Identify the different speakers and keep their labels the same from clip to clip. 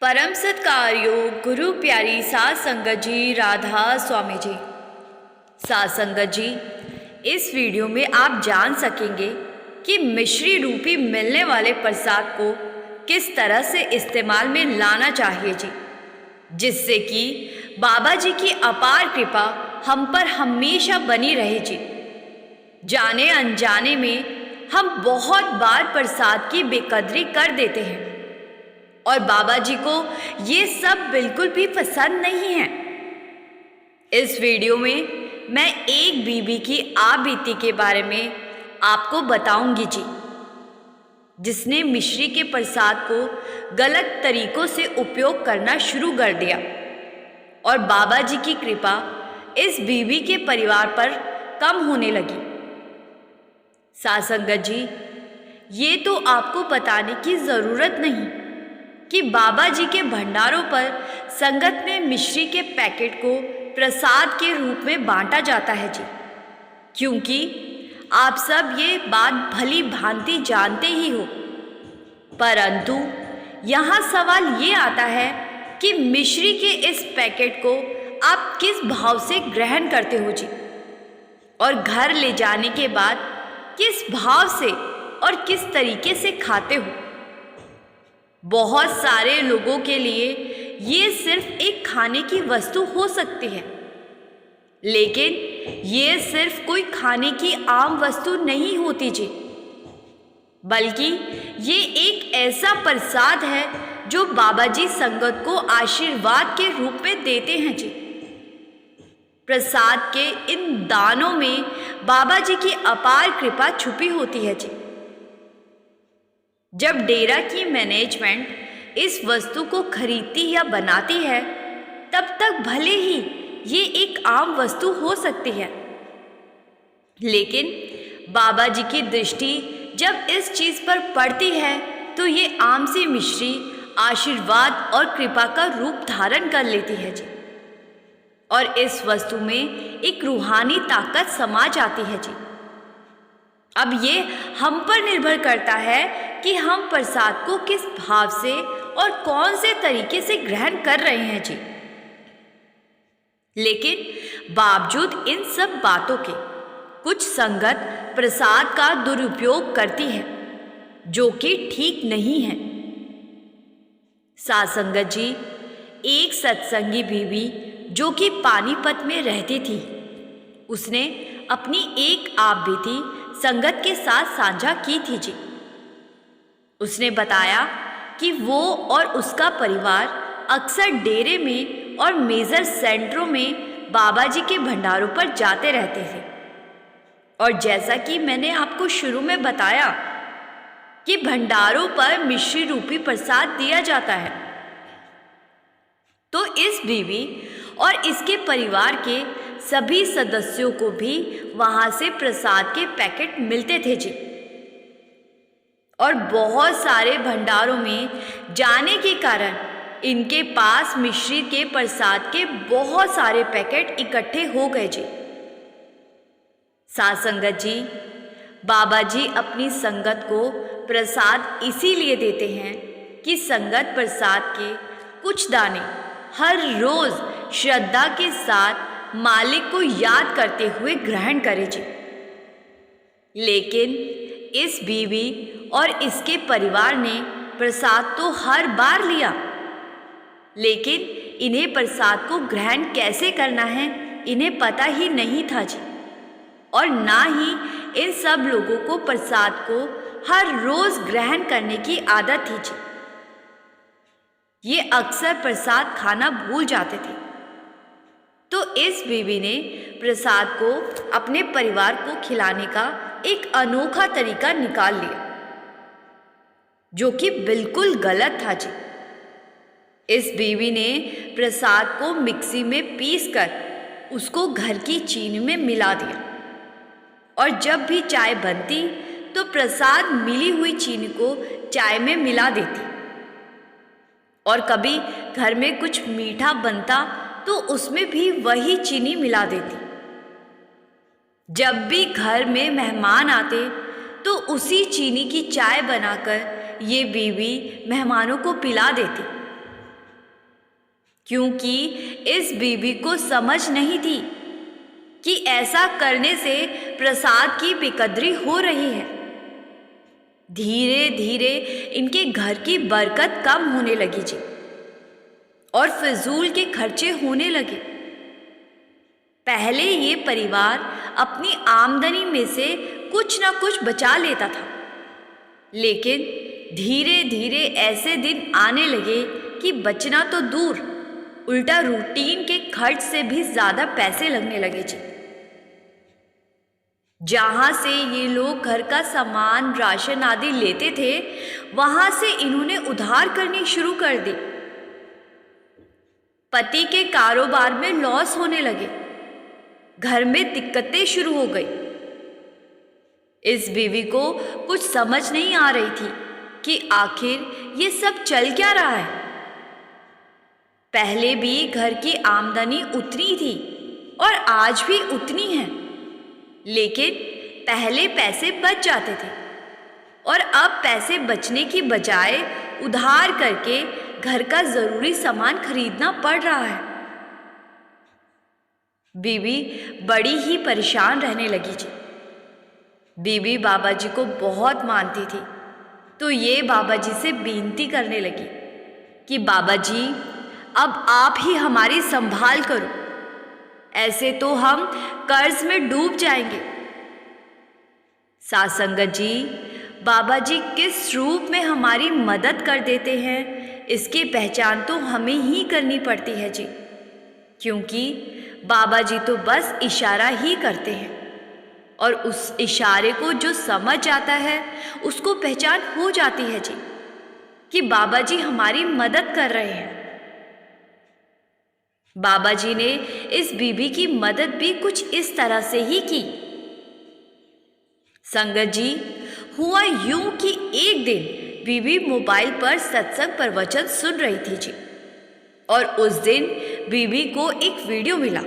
Speaker 1: परम सत्कार्यो गुरु प्यारी सात संगत जी, राधा स्वामी जी। सात संगत जी, इस वीडियो में आप जान सकेंगे कि मिश्री रूपी मिलने वाले प्रसाद को किस तरह से इस्तेमाल में लाना चाहिए जी, जिससे कि बाबा जी की अपार कृपा हम पर हमेशा बनी रहे जी। जाने अनजाने में हम बहुत बार प्रसाद की बेकदरी कर देते हैं और बाबा जी को ये सब बिल्कुल भी पसंद नहीं है। इस वीडियो में मैं एक बीबी की आपबीती के बारे में आपको बताऊंगी जी, जिसने मिश्री के प्रसाद को गलत तरीकों से उपयोग करना शुरू कर दिया और बाबा जी की कृपा इस बीबी के परिवार पर कम होने लगी। सात संगत जी, ये तो आपको बताने की ज़रूरत नहीं कि बाबा जी के भंडारों पर संगत में मिश्री के पैकेट को प्रसाद के रूप में बांटा जाता है जी, क्योंकि आप सब ये बात भली भांति जानते ही हो। परंतु यहाँ सवाल ये आता है कि मिश्री के इस पैकेट को आप किस भाव से ग्रहण करते हो जी, और घर ले जाने के बाद किस भाव से और किस तरीके से खाते हो। बहुत सारे लोगों के लिए ये सिर्फ एक खाने की वस्तु हो सकती है, लेकिन ये सिर्फ कोई खाने की आम वस्तु नहीं होती जी, बल्कि ये एक ऐसा प्रसाद है जो बाबा जी संगत को आशीर्वाद के रूप में देते हैं जी। प्रसाद के इन दानों में बाबा जी की अपार कृपा छुपी होती है जी। जब डेरा की मैनेजमेंट इस वस्तु को खरीदती या बनाती है, तब तक भले ही ये एक आम वस्तु हो सकती है, लेकिन बाबा जी की दृष्टि जब इस चीज़ पर पड़ती है तो ये आम सी मिश्री आशीर्वाद और कृपा का रूप धारण कर लेती है जी, और इस वस्तु में एक रूहानी ताकत समा जाती है जी। अब ये हम पर निर्भर करता है कि हम प्रसाद को किस भाव से और कौन से तरीके से ग्रहण कर रहे हैं जी। लेकिन बावजूद इन सब बातों के कुछ संगत प्रसाद का दुरुपयोग करती है, जो कि ठीक नहीं है। सात संगत जी, एक सत्संगी बीवी जो कि पानीपत में रहती थी, उसने अपनी एक आपबीती संगत के साथ साझा की थी जी। उसने बताया कि वो और उसका परिवार अक्सर डेरे में और मेजर सेंटरों में बाबा जी के भंडारों पर जाते रहते थे, और जैसा कि मैंने आपको शुरू में बताया कि भंडारों पर मिश्री रूपी प्रसाद दिया जाता है, तो इस बीवी और इसके परिवार के सभी सदस्यों को भी वहां से प्रसाद के पैकेट मिलते थे जी। और बहुत सारे भंडारों में जाने के कारण इनके पास मिश्री के प्रसाद के बहुत सारे पैकेट इकट्ठे हो गए जी। सात संगत जी, बाबा जी अपनी संगत को प्रसाद इसीलिए देते हैं कि संगत प्रसाद के कुछ दाने हर रोज श्रद्धा के साथ मालिक को याद करते हुए ग्रहण करे जी। लेकिन इस बीवी और इसके परिवार ने प्रसाद तो हर बार लिया, लेकिन इन्हें प्रसाद को ग्रहण कैसे करना है इन्हें पता ही नहीं था जी, और ना ही इन सब लोगों को प्रसाद को हर रोज ग्रहण करने की आदत थी जी। ये अक्सर प्रसाद खाना भूल जाते थे। तो इस बीवी ने प्रसाद को अपने परिवार को खिलाने का एक अनोखा तरीका निकाल लिया, जो कि बिल्कुल गलत था जी। इस बीवी ने प्रसाद को मिक्सी में पीसकर उसको घर की चीनी में मिला दिया, और जब भी चाय बनती तो प्रसाद मिली हुई चीनी को चाय में मिला देती, और कभी घर में कुछ मीठा बनता तो उसमें भी वही चीनी मिला देती। जब भी घर में मेहमान आते तो उसी चीनी की चाय बनाकर ये बीवी मेहमानों को पिला देती, क्योंकि इस बीबी को समझ नहीं थी कि ऐसा करने से प्रसाद की बेकदरी हो रही है। धीरे धीरे इनके घर की बरकत कम होने लगी जी, और फिजूल के खर्चे होने लगे। पहले ये परिवार अपनी आमदनी में से कुछ ना कुछ बचा लेता था, लेकिन धीरे धीरे ऐसे दिन आने लगे कि बचना तो दूर, उल्टा रूटीन के खर्च से भी ज़्यादा पैसे लगने लगे जी। जहाँ से ये लोग घर का सामान, राशन आदि लेते थे, वहाँ से इन्होंने उधार करनी शुरू कर दी। पति के कारोबार में लॉस होने लगे, घर में दिक्कतें शुरू हो गई। इस बीवी को कुछ समझ नहीं आ रही थी कि आखिर ये सब चल क्या रहा है। पहले भी घर की आमदनी उतनी थी और आज भी उतनी है, लेकिन पहले पैसे बच जाते थे और अब पैसे बचने की बजाय उधार करके घर का ज़रूरी सामान खरीदना पड़ रहा है। बीबी बड़ी ही परेशान रहने लगी जी। बीबी बाबा जी को बहुत मानती थी, तो ये बाबा जी से विनती करने लगी कि बाबा जी, अब आप ही हमारी संभाल करो, ऐसे तो हम कर्ज में डूब जाएंगे। साथ संगत जी, बाबा जी किस रूप में हमारी मदद कर देते हैं, इसकी पहचान तो हमें ही करनी पड़ती है जी, क्योंकि बाबा जी तो बस इशारा ही करते हैं और उस इशारे को जो समझ आता है उसको पहचान हो जाती है जी कि बाबा जी हमारी मदद कर रहे हैं। बाबा जी ने इस बीबी की मदद भी कुछ इस तरह से ही की। संगत जी, हुआ यूं कि एक दिन बीबी मोबाइल पर सत्संग प्रवचन सुन रही थी जी, और उस दिन बीबी को एक वीडियो मिला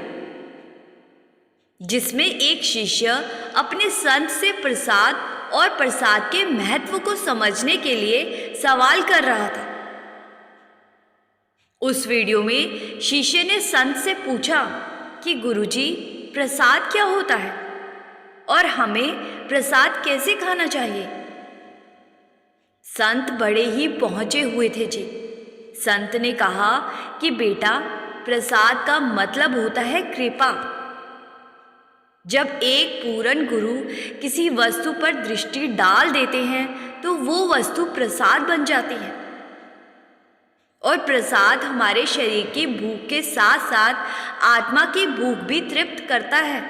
Speaker 1: जिसमें एक शिष्य अपने संत से प्रसाद और प्रसाद के महत्व को समझने के लिए सवाल कर रहा था। उस वीडियो में शिष्य ने संत से पूछा कि गुरुजी, प्रसाद क्या होता है और हमें प्रसाद कैसे खाना चाहिए। संत बड़े ही पहुंचे हुए थे जी। संत ने कहा कि बेटा, प्रसाद का मतलब होता है कृपा। जब एक पूर्ण गुरु किसी वस्तु पर दृष्टि डाल देते हैं तो वो वस्तु प्रसाद बन जाती है, और प्रसाद हमारे शरीर की भूख के साथ साथ आत्मा की भूख भी तृप्त करता है।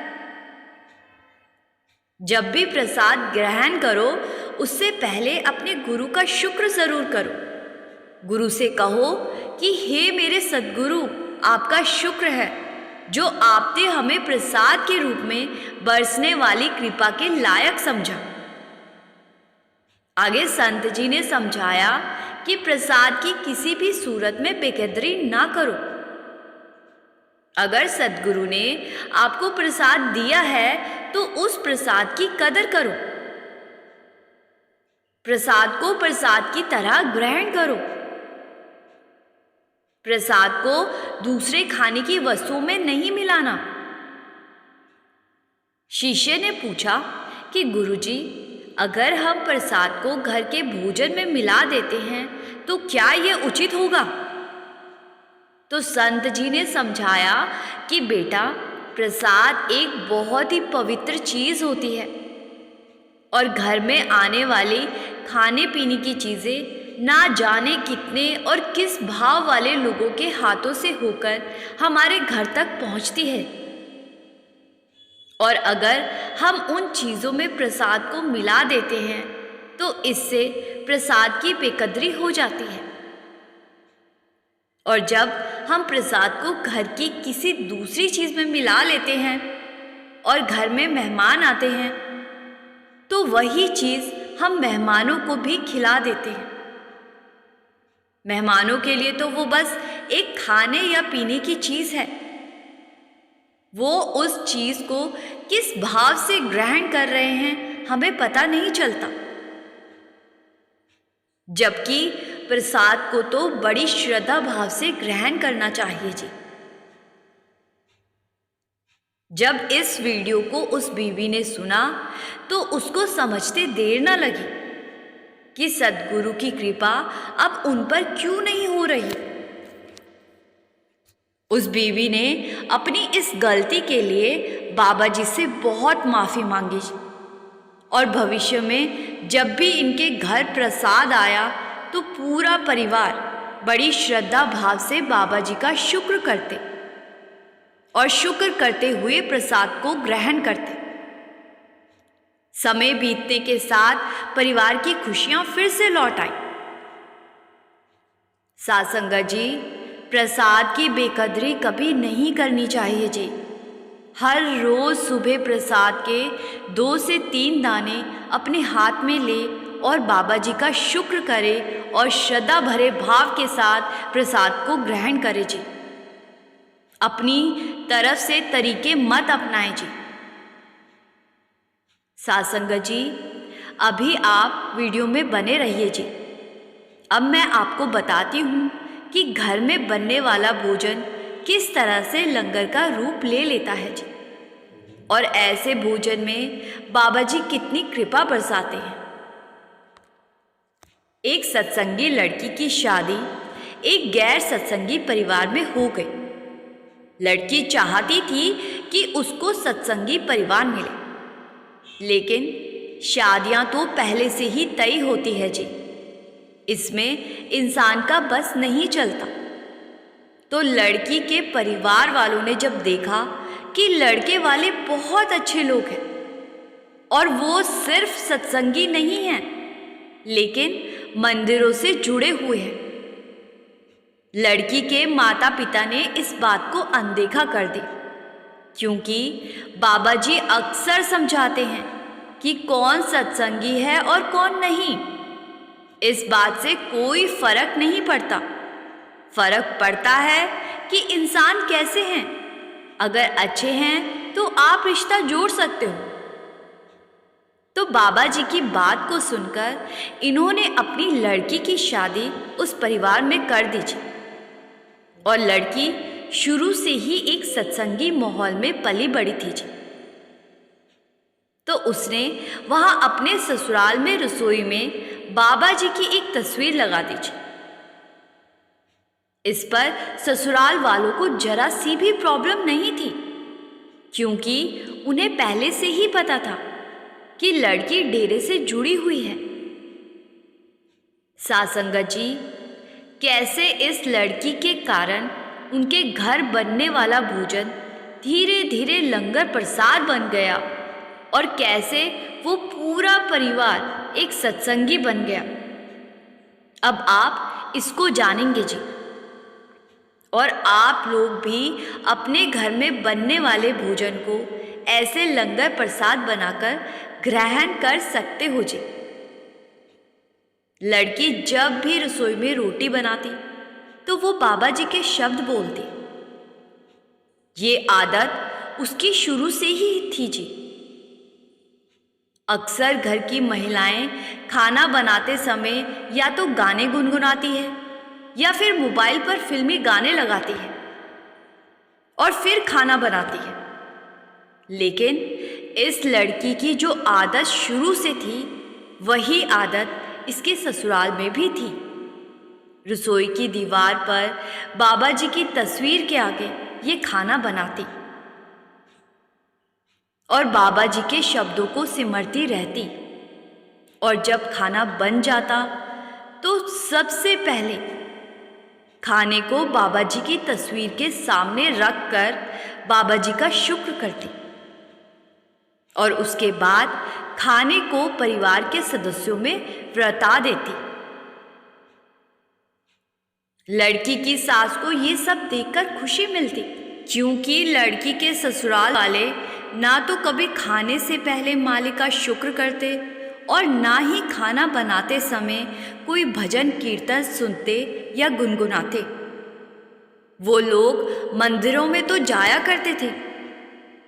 Speaker 1: जब भी प्रसाद ग्रहण करो, उससे पहले अपने गुरु का शुक्र जरूर करो। गुरु से कहो कि हे मेरे सद्गुरु, आपका शुक्र है जो आपने हमें प्रसाद के रूप में बरसने वाली कृपा के लायक समझा। आगे संत जी ने समझाया कि प्रसाद की किसी भी सूरत में बेकदरी ना करो। अगर सद्गुरु ने आपको प्रसाद दिया है तो उस प्रसाद की कदर करो, प्रसाद को प्रसाद की तरह ग्रहण करो। प्रसाद को दूसरे खाने की वस्तुओं में नहीं मिलाना। शिष्य ने पूछा कि गुरुजी, अगर हम प्रसाद को घर के भोजन में मिला देते हैं तो क्या यह उचित होगा? तो संत जी ने समझाया कि बेटा, प्रसाद एक बहुत ही पवित्र चीज़ होती है और घर में आने वाली खाने पीने की चीज़ें ना जाने कितने और किस भाव वाले लोगों के हाथों से होकर हमारे घर तक पहुंचती है, और अगर हम उन चीज़ों में प्रसाद को मिला देते हैं तो इससे प्रसाद की बेकदरी हो जाती है। और जब हम प्रसाद को घर की किसी दूसरी चीज़ में मिला लेते हैं और घर में मेहमान आते हैं तो वही चीज़ हम मेहमानों को भी खिला देते हैं। मेहमानों के लिए तो वो बस एक खाने या पीने की चीज़ है, वो उस चीज़ को किस भाव से ग्रहण कर रहे हैं हमें पता नहीं चलता। जबकि प्रसाद को तो बड़ी श्रद्धा भाव से ग्रहण करना चाहिए जी। जब इस वीडियो को उस बीवी ने सुना तो उसको समझते देर न लगी कि सद्गुरु की कृपा अब उन पर क्यों नहीं हो रही। उस बीवी ने अपनी इस गलती के लिए बाबा जी से बहुत माफ़ी मांगी और भविष्य में जब भी इनके घर प्रसाद आया तो पूरा परिवार बड़ी श्रद्धा भाव से बाबा जी का शुक्र करते और शुक्र करते हुए प्रसाद को ग्रहण करते। समय बीतने के साथ परिवार की खुशियां फिर से लौट आई। साध संगत जी, प्रसाद की बेकदरी कभी नहीं करनी चाहिए जी। हर रोज सुबह प्रसाद के 2 से 3 दाने अपने हाथ में ले और बाबा जी का शुक्र करे और श्रद्धा भरे भाव के साथ प्रसाद को ग्रहण करे जी। अपनी तरफ से तरीके मत अपनाएं जी। साध संगत जी, अभी आप वीडियो में बने रहिए जी। अब मैं आपको बताती हूँ कि घर में बनने वाला भोजन किस तरह से लंगर का रूप ले लेता है जी, और ऐसे भोजन में बाबा जी कितनी कृपा बरसाते हैं। एक सत्संगी लड़की की शादी एक गैर सत्संगी परिवार में हो गई। लड़की चाहती थी कि उसको सत्संगी परिवार मिले, लेकिन शादियां तो पहले से ही तय होती है जी। इसमें इंसान का बस नहीं चलता। तो लड़की के परिवार वालों ने जब देखा कि लड़के वाले बहुत अच्छे लोग हैं और वो सिर्फ सत्संगी नहीं हैं, लेकिन मंदिरों से जुड़े हुए हैं, लड़की के माता पिता ने इस बात को अनदेखा कर दी, क्योंकि बाबा जी अक्सर समझाते हैं कि कौन सत्संगी है और कौन नहीं। इस बात से कोई फर्क नहीं पड़ता। फर्क पड़ता है कि इंसान कैसे हैं। अगर अच्छे हैं तो आप रिश्ता जोड़ सकते हो। तो बाबा जी की बात को सुनकर इन्होंने अपनी लड़की की शादी उस परिवार में कर दी जी। और लड़की शुरू से ही एक सत्संगी माहौल में पली बड़ी थी जी। तो उसने वहां अपने ससुराल में रसोई में बाबा जी की एक तस्वीर लगा दी जी। इस पर ससुराल वालों को जरा सी भी प्रॉब्लम नहीं थी, क्योंकि उन्हें पहले से ही पता था कि लड़की डेरे से जुड़ी हुई है। साध संगत जी, कैसे इस लड़की के कारण उनके घर बनने वाला भोजन धीरे धीरे लंगर प्रसाद बन गया और कैसे वो पूरा परिवार एक सत्संगी बन गया। अब आप इसको जानेंगे जी, और आप लोग भी अपने घर में बनने वाले भोजन को ऐसे लंगर प्रसाद बनाकर ग्रहण कर सकते हो जी। लड़की जब भी रसोई में रोटी बनाती तो वो बाबा जी के शब्द बोलती। ये आदत उसकी शुरू से ही थी जी। अक्सर घर की महिलाएं खाना बनाते समय या तो गाने गुनगुनाती है या फिर मोबाइल पर फिल्मी गाने लगाती है और फिर खाना बनाती है। लेकिन इस लड़की की जो आदत शुरू से थी, वही आदत इसके ससुराल में भी थी। रसोई की दीवार पर बाबा जी की तस्वीर के आगे ये खाना बनाती और बाबा जी के शब्दों को सिमरती रहती। और जब खाना बन जाता तो सबसे पहले खाने को बाबा जी की तस्वीर के सामने रख कर बाबा जी का शुक्र करती और उसके बाद खाने को परिवार के सदस्यों में बरता देती। लड़की की सास को ये सब देखकर खुशी मिलती, क्योंकि लड़की के ससुराल वाले ना तो कभी खाने से पहले मालिक का शुक्र करते और ना ही खाना बनाते समय कोई भजन कीर्तन सुनते या गुनगुनाते। वो लोग मंदिरों में तो जाया करते थे,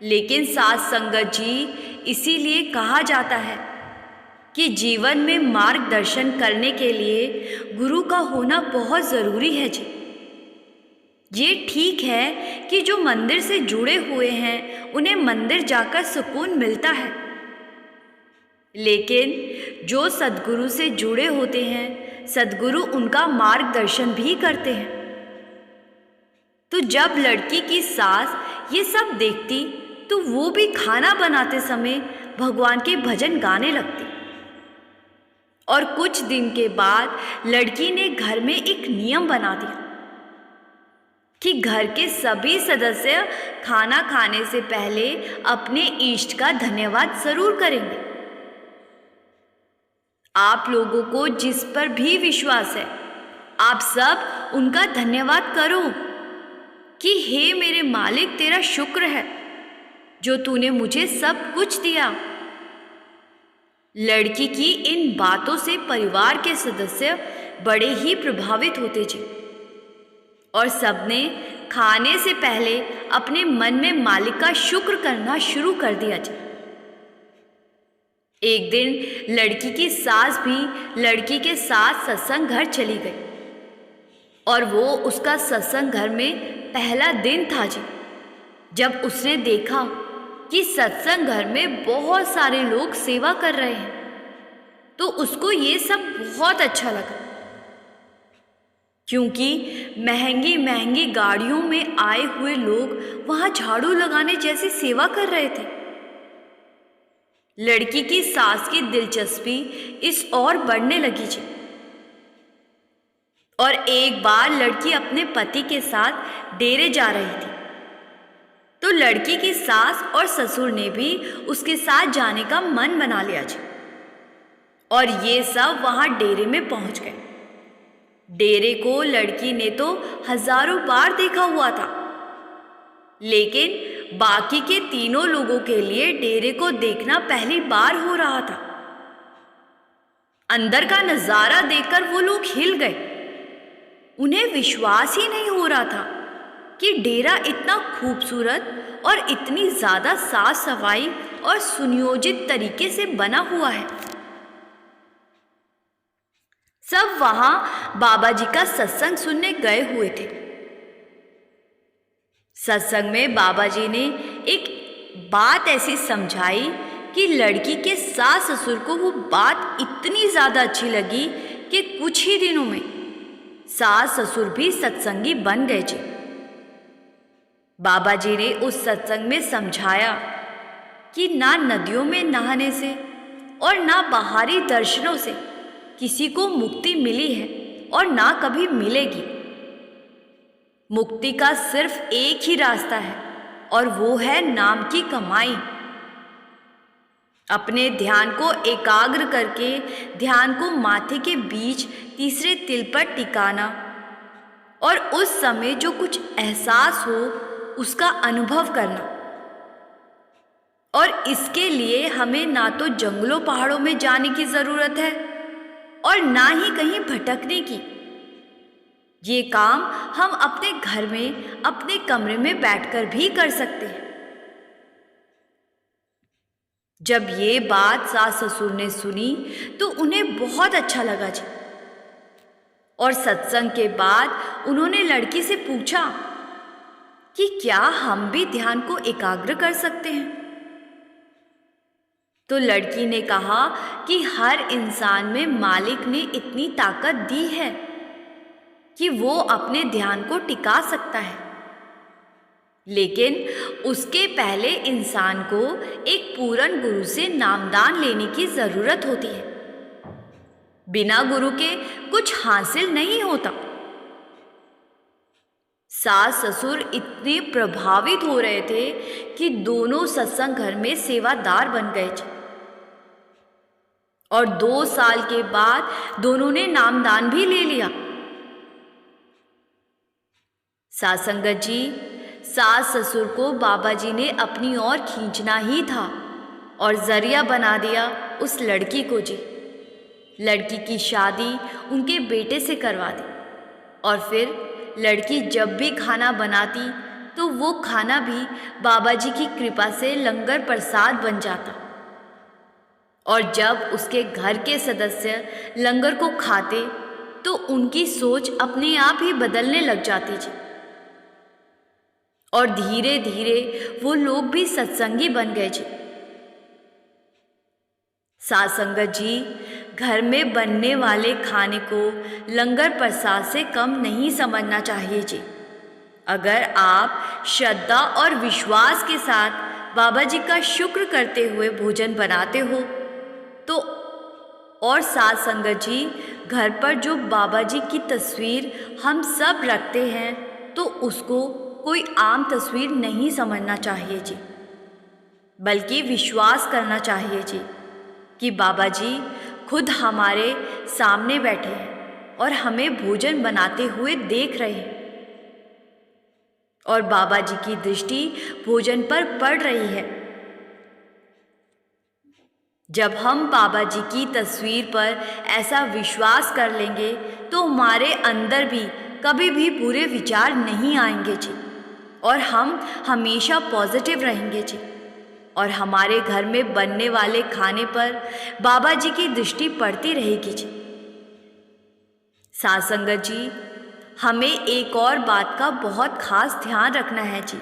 Speaker 1: लेकिन साध संगत जी, इसीलिए कहा जाता है कि जीवन में मार्गदर्शन करने के लिए गुरु का होना बहुत ज़रूरी है जी। ये ठीक है कि जो मंदिर से जुड़े हुए हैं उन्हें मंदिर जाकर सुकून मिलता है, लेकिन जो सद्गुरु से जुड़े होते हैं सद्गुरु उनका मार्गदर्शन भी करते हैं। तो जब लड़की की सास ये सब देखती तो वो भी खाना बनाते समय भगवान के भजन गाने लगती। और कुछ दिन के बाद लड़की ने घर में एक नियम बना दिया कि घर के सभी सदस्य खाना खाने से पहले अपने इष्ट का धन्यवाद जरूर करेंगे। आप लोगों को जिस पर भी विश्वास है आप सब उनका धन्यवाद करो कि हे मेरे मालिक, तेरा शुक्र है जो तूने मुझे सब कुछ दिया। लड़की की इन बातों से परिवार के सदस्य बड़े ही प्रभावित होते जी और सबने खाने से पहले अपने मन में मालिक का शुक्र करना शुरू कर दिया जी। एक दिन लड़की की सास भी लड़की के साथ सत्संग घर चली गई और वो उसका सत्संग घर में पहला दिन था जी। जब उसने देखा कि सत्संग घर में बहुत सारे लोग सेवा कर रहे हैं तो उसको ये सब बहुत अच्छा लगा, क्योंकि महंगी महंगी गाड़ियों में आए हुए लोग वहां झाड़ू लगाने जैसी सेवा कर रहे थे। लड़की की सास की दिलचस्पी इस और बढ़ने लगी जी। और एक बार लड़की अपने पति के साथ डेरे जा रही थी तो लड़की की सास और ससुर ने भी उसके साथ जाने का मन बना लिया जी। और ये सब वहां डेरे में पहुंच गए। डेरे को लड़की ने तो हजारों बार देखा हुआ था, लेकिन बाकी के तीनों लोगों के लिए डेरे को देखना पहली बार हो रहा था। अंदर का नजारा देखकर वो लोग हिल गए। उन्हें विश्वास ही नहीं हो रहा था कि डेरा इतना खूबसूरत और इतनी ज्यादा साफ सफाई और सुनियोजित तरीके से बना हुआ है। सब वहां बाबा जी का सत्संग सुनने गए हुए थे। सत्संग में बाबा जी ने एक बात ऐसी समझाई कि लड़की के सास ससुर को वो बात इतनी ज्यादा अच्छी लगी कि कुछ ही दिनों में सास ससुर भी सत्संगी बन गए जी। बाबा जी ने उस सत्संग में समझाया कि ना नदियों में नहाने से और ना बाहरी दर्शनों से किसी को मुक्ति मिली है और ना कभी मिलेगी। मुक्ति का सिर्फ एक ही रास्ता है और वो है नाम की कमाई। अपने ध्यान को एकाग्र करके ध्यान को माथे के बीच तीसरे तिल पर टिकाना और उस समय जो कुछ एहसास हो उसका अनुभव करना। और इसके लिए हमें ना तो जंगलों पहाड़ों में जाने की जरूरत है और ना ही कहीं भटकने की। ये काम हम अपने घर में अपने कमरे में बैठकर भी कर सकते हैं। जब ये बात सास ससुर ने सुनी तो उन्हें बहुत अच्छा लगा जी। और सत्संग के बाद उन्होंने लड़की से पूछा कि क्या हम भी ध्यान को एकाग्र कर सकते हैं। तो लड़की ने कहा कि हर इंसान में मालिक ने इतनी ताकत दी है कि वो अपने ध्यान को टिका सकता है, लेकिन उसके पहले इंसान को एक पूर्ण गुरु से नामदान लेने की जरूरत होती है। बिना गुरु के कुछ हासिल नहीं होता। सास ससुर इतने प्रभावित हो रहे थे कि दोनों सत्संग घर में सेवादार बन गए थे और 2 साल के बाद दोनों ने नामदान भी ले लिया। साथ संगत जी, सास ससुर को बाबा जी ने अपनी ओर खींचना ही था और जरिया बना दिया उस लड़की को जी। लड़की की शादी उनके बेटे से करवा दी और फिर लड़की जब भी खाना बनाती तो वो खाना भी बाबा जी की कृपा से लंगर प्रसाद बन जाता। और जब उसके घर के सदस्य लंगर को खाते तो उनकी सोच अपने आप ही बदलने लग जाती जी। और धीरे धीरे वो लोग भी सत्संगी बन गए जी। साध संगत जी, घर में बनने वाले खाने को लंगर प्रसाद से कम नहीं समझना चाहिए जी। अगर आप श्रद्धा और विश्वास के साथ बाबा जी का शुक्र करते हुए भोजन बनाते हो तो, और साध संगत जी, घर पर जो बाबा जी की तस्वीर हम सब रखते हैं तो उसको कोई आम तस्वीर नहीं समझना चाहिए जी, बल्कि विश्वास करना चाहिए जी कि बाबा जी खुद हमारे सामने बैठे हैं और हमें भोजन बनाते हुए देख रहे हैं और बाबा जी की दृष्टि भोजन पर पड़ रही है। जब हम बाबा जी की तस्वीर पर ऐसा विश्वास कर लेंगे तो हमारे अंदर भी कभी भी बुरे विचार नहीं आएंगे जी, और हम हमेशा पॉजिटिव रहेंगे जी। और हमारे घर में बनने वाले खाने पर बाबा जी की दृष्टि पड़ती रहेगी जी। साध संगत जी, हमें एक और बात का बहुत खास ध्यान रखना है जी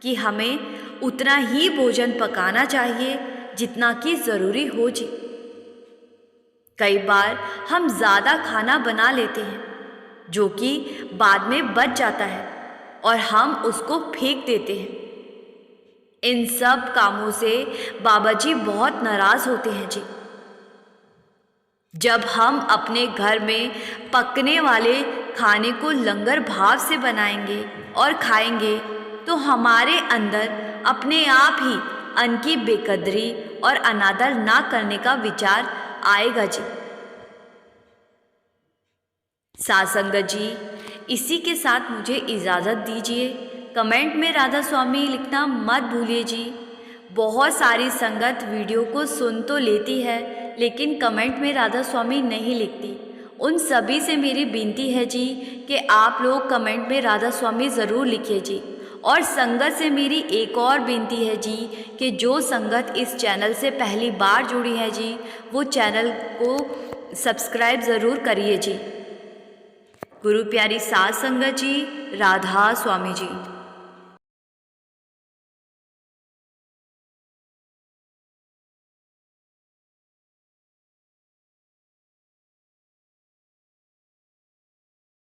Speaker 1: कि हमें उतना ही भोजन पकाना चाहिए जितना कि ज़रूरी हो जी। कई बार हम ज़्यादा खाना बना लेते हैं जो कि बाद में बच जाता है और हम उसको फेंक देते हैं। इन सब कामों से बाबा जी बहुत नाराज़ होते हैं जी। जब हम अपने घर में पकने वाले खाने को लंगर भाव से बनाएंगे और खाएंगे तो हमारे अंदर अपने आप ही अन्न की बेकदरी और अनादर ना करने का विचार आएगा जी। साध संगत जी, इसी के साथ मुझे इजाज़त दीजिए। कमेंट में राधा स्वामी लिखना मत भूलिए जी। बहुत सारी संगत वीडियो को सुन तो लेती है लेकिन कमेंट में राधा स्वामी नहीं लिखती। उन सभी से मेरी विनती है जी कि आप लोग कमेंट में राधा स्वामी ज़रूर लिखिए जी। और संगत से मेरी एक और विनती है जी कि जो संगत इस चैनल से पहली बार जुड़ी है जी वो चैनल को सब्सक्राइब ज़रूर करिए जी। गुरु प्यारी साध संगत जी, राधा स्वामी जी।